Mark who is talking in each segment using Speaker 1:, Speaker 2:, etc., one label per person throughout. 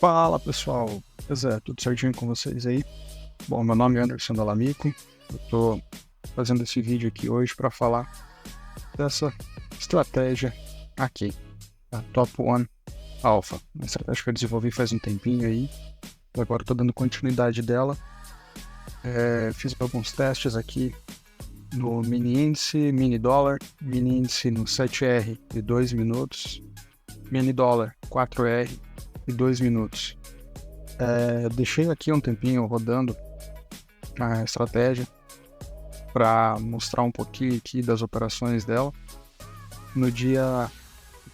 Speaker 1: Fala pessoal, tudo certinho com vocês aí? Bom, meu nome é Anderson Dalamico, eu tô fazendo esse vídeo aqui hoje para falar dessa estratégia aqui, a Top One Alpha, uma estratégia que eu desenvolvi faz um tempinho aí, e agora estou dando continuidade dela. Fiz alguns testes aqui no mini índice, mini dólar, mini índice no 7R de 2 minutos, mini dólar 4R e 2 minutos. Deixei aqui um tempinho rodando a estratégia para mostrar um pouquinho aqui das operações dela. No dia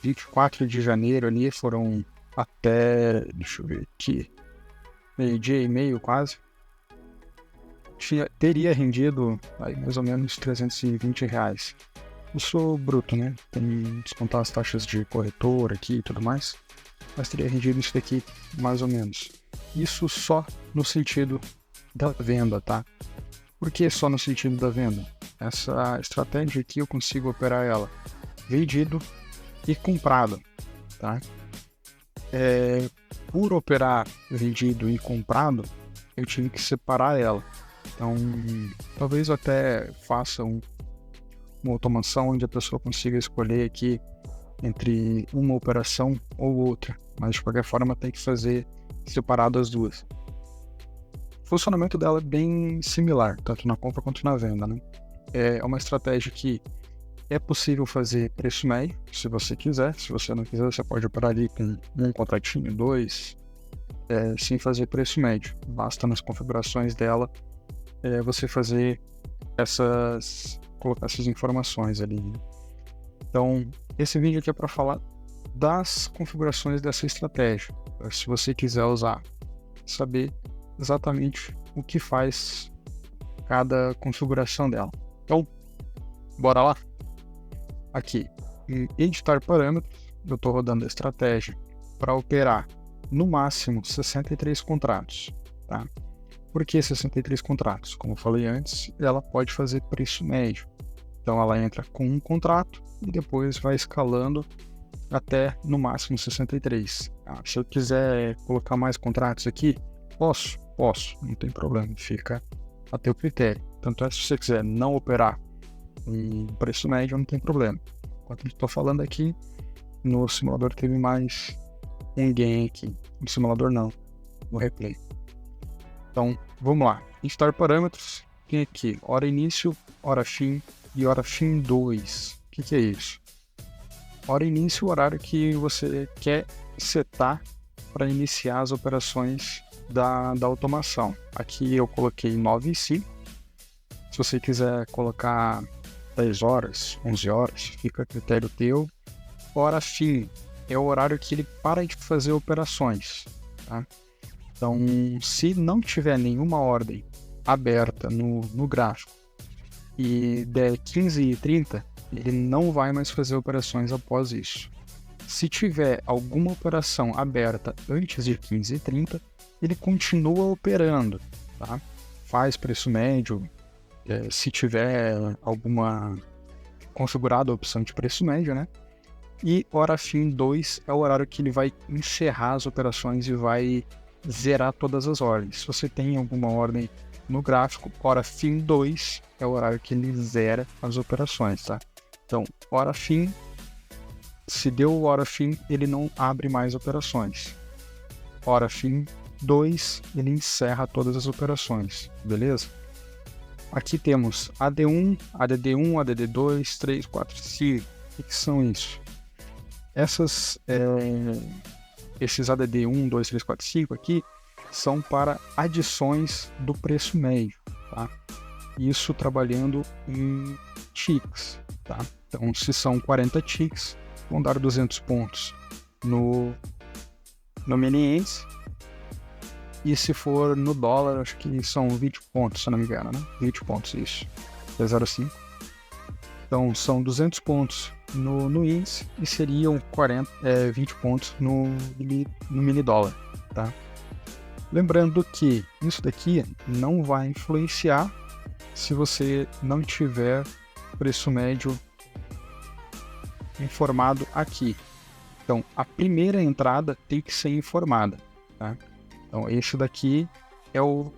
Speaker 1: 24 de janeiro ali foram até, deixa eu ver aqui, meio-dia e meio quase. Teria rendido aí mais ou menos R$320. Isso bruto, né? Tem que descontar as taxas de corretor aqui e tudo mais. Mas teria rendido isso daqui mais ou menos. Isso só no sentido da venda, tá? Por que só no sentido da venda? Essa estratégia aqui eu consigo operar ela vendido e comprado, tá? Por operar vendido e comprado, eu tive que separar ela. Então, talvez eu até faça uma automação onde a pessoa consiga escolher aqui entre uma operação ou outra, mas de qualquer forma tem que fazer separado as duas. O funcionamento dela é bem similar, tanto na compra quanto na venda, né? É uma estratégia que é possível fazer preço médio, se você quiser. Se você não quiser, você pode operar ali com um contratinho, dois, sem fazer preço médio. Basta nas configurações dela você fazer colocar essas informações ali. Então, esse vídeo aqui é para falar das configurações dessa estratégia. Se você quiser usar, saber exatamente o que faz cada configuração dela. Então, bora lá? Aqui, em editar parâmetros, eu estou rodando a estratégia para operar no máximo 63 contratos, tá? Por que 63 contratos? Como eu falei antes, ela pode fazer preço médio. Então ela entra com um contrato e depois vai escalando até no máximo 63. Se eu quiser colocar mais contratos aqui, posso, não tem problema, fica a teu critério. Tanto é, se você quiser não operar em preço médio, não tem problema. Enquanto eu estou falando aqui, no simulador teve mais um gain aqui. No simulador não, no replay. Então, vamos lá. Editar parâmetros. Tem aqui hora início, hora fim e hora fim 2. O que é isso? Hora início, o horário que você quer setar para iniciar as operações da automação. Aqui eu coloquei 9 e 5. Se você quiser colocar 10 horas, 11 horas, fica a critério teu. Hora fim é o horário que ele para de fazer operações, tá? Então, se não tiver nenhuma ordem aberta no gráfico e der 15h30, ele não vai mais fazer operações após isso. Se tiver alguma operação aberta antes de 15h30, ele continua operando, tá? Faz preço médio, se tiver alguma configurada a opção de preço médio, né? E hora fim 2 é o horário que ele vai encerrar as operações e vai zerar todas as ordens. Se você tem alguma ordem no gráfico, hora fim 2 é o horário que ele zera as operações, tá? Então, hora fim, se deu hora fim, ele não abre mais operações. Hora fim 2, ele encerra todas as operações, beleza? Aqui temos AD1, ADD1, ADD2, 3, 4, 5. O que são isso? Esses ADD1, 2, 3, 4, 5 aqui são para adições do preço médio, tá? Isso trabalhando em ticks, tá? Então, se são 40 ticks, vão dar 200 pontos no mini índice. E se for no dólar, acho que são 20 pontos, se não me engano, né? 20 pontos, isso. 0,5. Então, são 200 pontos no índice e seriam 20 pontos no mini dólar, tá? Lembrando que isso daqui não vai influenciar se você não tiver preço médio informado aqui. Então, a primeira entrada tem que ser informada. tá? Então, esse daqui é o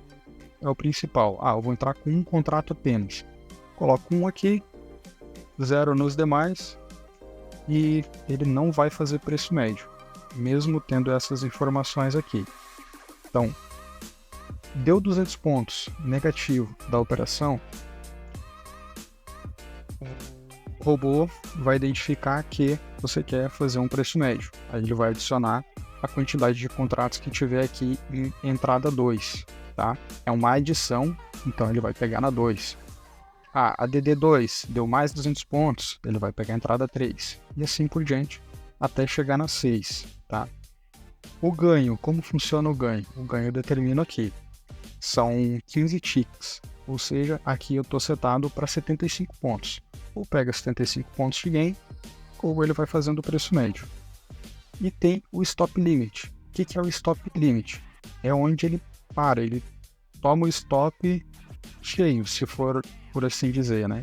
Speaker 1: principal. Eu vou entrar com um contrato apenas. Coloco um aqui, 0 nos demais, e ele não vai fazer preço médio, mesmo tendo essas informações aqui. Então, deu 200 pontos negativo da operação, o robô vai identificar que você quer fazer um preço médio. Aí ele vai adicionar a quantidade de contratos que tiver aqui em entrada 2, tá? É uma adição, então ele vai pegar na 2. A DD2 deu mais 200 pontos, ele vai pegar a entrada 3. E assim por diante, até chegar na 6, tá? O ganho, como funciona o ganho? O ganho eu determino aqui. São 15 ticks, ou seja, aqui eu estou setado para 75 pontos. Ou pega 75 pontos de gain, ou ele vai fazendo o preço médio. E tem o stop limit. O que é o stop limit? É onde ele para, ele toma o stop cheio, se for por assim dizer, né?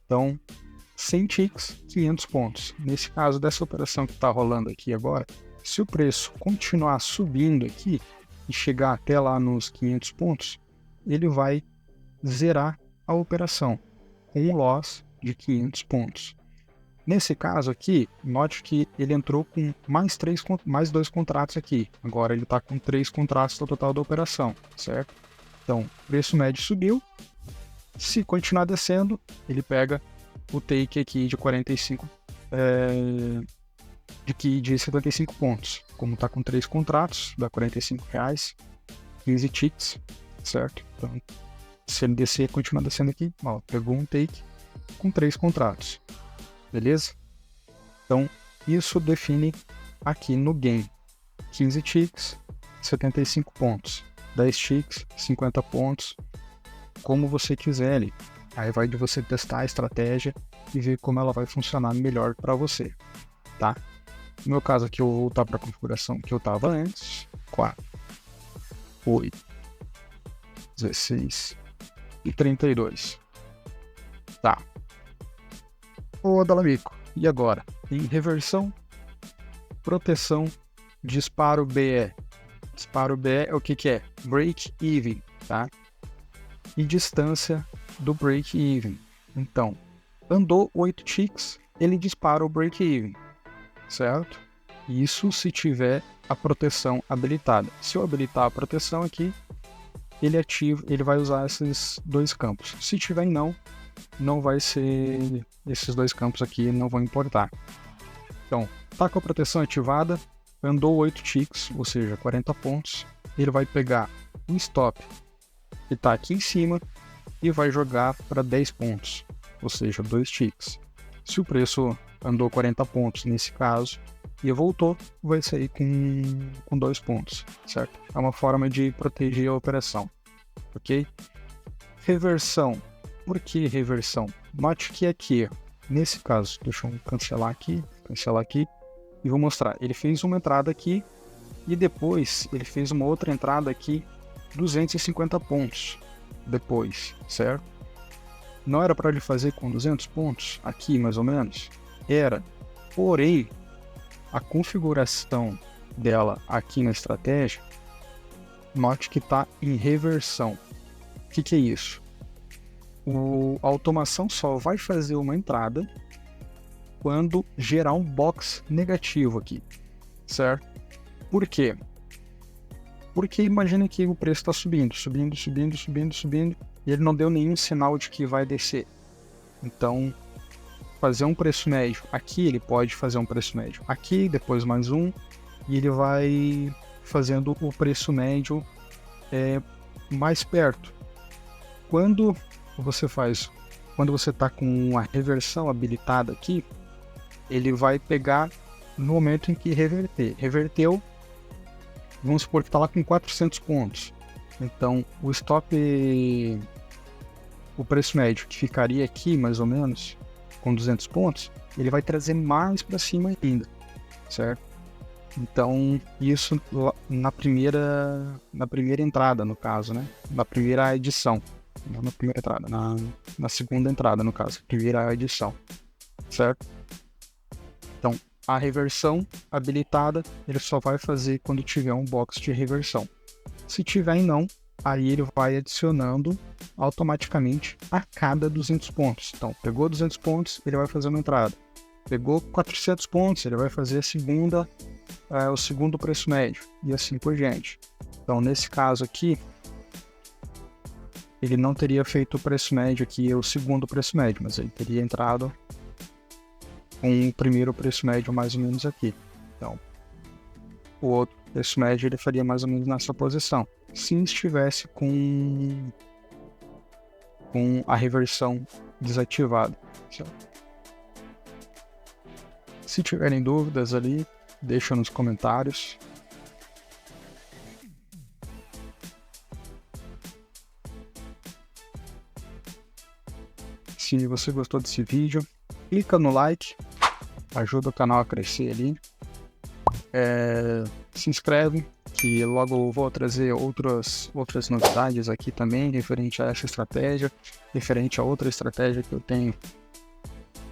Speaker 1: Então, 100 ticks, 500 pontos. Nesse caso dessa operação que está rolando aqui agora, se o preço continuar subindo aqui e chegar até lá nos 500 pontos, ele vai zerar a operação com um loss de 500 pontos. Nesse caso aqui, note que ele entrou com mais 2 contratos aqui. Agora ele está com 3 contratos no total da operação, certo? Então, preço médio subiu. Se continuar descendo, ele pega o take aqui de 45, de 75 pontos. Como está com 3 contratos, dá R$45, 15 ticks, certo? Então, se ele descer e continuar descendo aqui, pegou um take com 3 contratos. Beleza? Então, isso define aqui no game. 15 ticks, 75 pontos. 10 ticks, 50 pontos. Como você quiser ali. Aí vai de você testar a estratégia e ver como ela vai funcionar melhor para você, tá? No meu caso aqui, eu vou voltar para a configuração que eu estava antes. 4, 8, 16 e 32. Tá. Ô, Dalamico, e agora? Em reversão, proteção, disparo BE. Disparo BE é o que é? Break even, tá? E distância do break even. Então, andou 8 ticks, ele dispara o break even, certo? Isso se tiver a proteção habilitada. Se eu habilitar a proteção aqui, ele vai usar esses 2 campos. Se tiver não vai ser, esses 2 campos aqui não vão importar. Então, tá com a proteção ativada, andou 8 ticks, ou seja, 40 pontos, ele vai pegar o stop que está aqui em cima e vai jogar para 10 pontos, ou seja, 2 ticks. Se o preço andou 40 pontos nesse caso e voltou, vai sair com 2 pontos, certo? É uma forma de proteger a operação, ok? Reversão. Por que reversão? Note que aqui, nesse caso, deixa eu cancelar aqui e vou mostrar. Ele fez uma entrada aqui e depois ele fez uma outra entrada aqui, 250 pontos depois, certo? Não era para ele fazer com 200 pontos aqui, mais ou menos? Era. Porém, a configuração dela aqui na estratégia, note que está em reversão. O que é isso? A automação só vai fazer uma entrada quando gerar um box negativo aqui, certo? Por quê? Porque imagine que o preço está subindo, e ele não deu nenhum sinal de que vai descer. Então, fazer um preço médio aqui, ele pode fazer um preço médio aqui, depois mais um, e ele vai fazendo o preço médio mais perto. Quando você está com a reversão habilitada aqui, ele vai pegar no momento em que reverter. Reverteu, vamos supor que está lá com 400 pontos. Então, o preço médio que ficaria aqui, mais ou menos, com 200 pontos, ele vai trazer mais para cima ainda, certo? Então, isso na primeira entrada, no caso, né? Na primeira edição. Não na primeira entrada, na segunda entrada, no caso, primeira edição, certo? Então, a reversão habilitada, ele só vai fazer quando tiver um box de reversão. Se tiver em não, aí ele vai adicionando automaticamente a cada 200 pontos. Então, pegou 200 pontos, ele vai fazer uma entrada. Pegou 400 pontos, ele vai fazer o segundo preço médio, e assim por diante. Então, nesse caso aqui, ele não teria feito o preço médio aqui, o segundo preço médio, mas ele teria entrado com o primeiro preço médio mais ou menos aqui. Então, o outro preço médio ele faria mais ou menos nessa posição, se estivesse com a reversão desativada. Se tiverem dúvidas ali, deixa nos comentários. Se você gostou desse vídeo, clica no like, ajuda o canal a crescer ali. Se inscreve, que logo eu vou trazer outras novidades aqui também, referente a essa estratégia, referente a outra estratégia que eu tenho,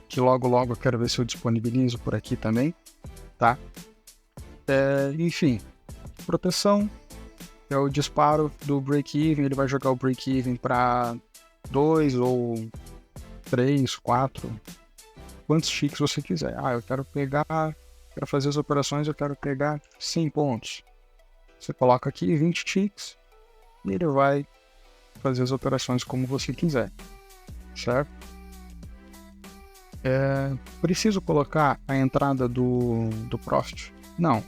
Speaker 1: que logo eu quero ver se eu disponibilizo por aqui também, tá? Enfim, proteção é o disparo do break-even, ele vai jogar o break-even para 2 ou 3, 4, quantos ticks você quiser. Eu quero fazer as operações, eu quero pegar 100 pontos. Você coloca aqui 20 ticks e ele vai fazer as operações como você quiser, certo? Preciso colocar a entrada do profit? Não.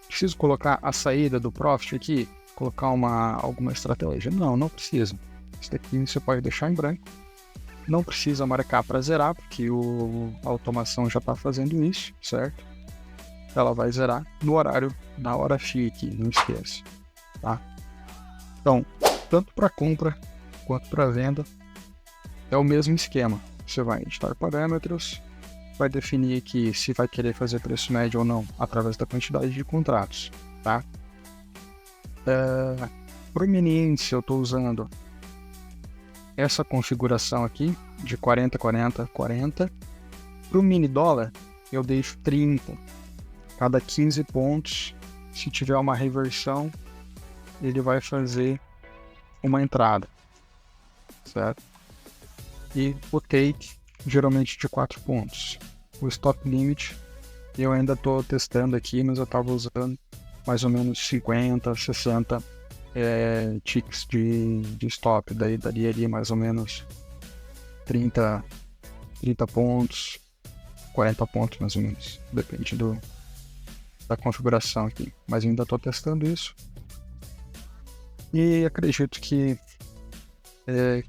Speaker 1: Preciso colocar a saída do profit aqui? Colocar alguma estratégia? Não precisa. Isso daqui você pode deixar em branco. Não precisa marcar para zerar, porque a automação já está fazendo isso, certo? Ela vai zerar na hora X aqui, não esquece, tá? Então, tanto para compra quanto para venda, é o mesmo esquema. Você vai editar parâmetros, vai definir aqui se vai querer fazer preço médio ou não, através da quantidade de contratos, tá? Prominência, eu estou usando essa configuração aqui de 40, 40, 40. Para o mini dólar, eu deixo 30. Cada 15 pontos, se tiver uma reversão, ele vai fazer uma entrada, certo? E o take, geralmente de 4 pontos. O stop limit, eu ainda estou testando aqui, mas eu estava usando mais ou menos 50, 60 ticks de stop, daí daria ali mais ou menos 30 pontos, 40 pontos mais ou menos, depende da configuração aqui, mas ainda estou testando isso e acredito que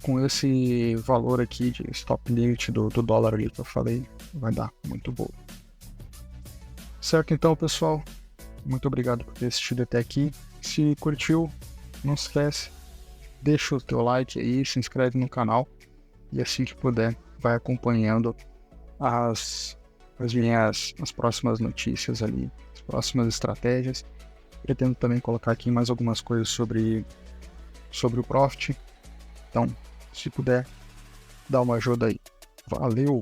Speaker 1: com esse valor aqui de stop limit do dólar ali que eu falei, vai dar muito bom. Certo, então pessoal, muito obrigado por ter assistido até aqui. Se curtiu, não se esquece, deixa o teu like aí, se inscreve no canal e assim que puder, vai acompanhando as próximas notícias ali, as próximas estratégias. Pretendo também colocar aqui mais algumas coisas sobre o Profit. Então, se puder, dá uma ajuda aí. Valeu!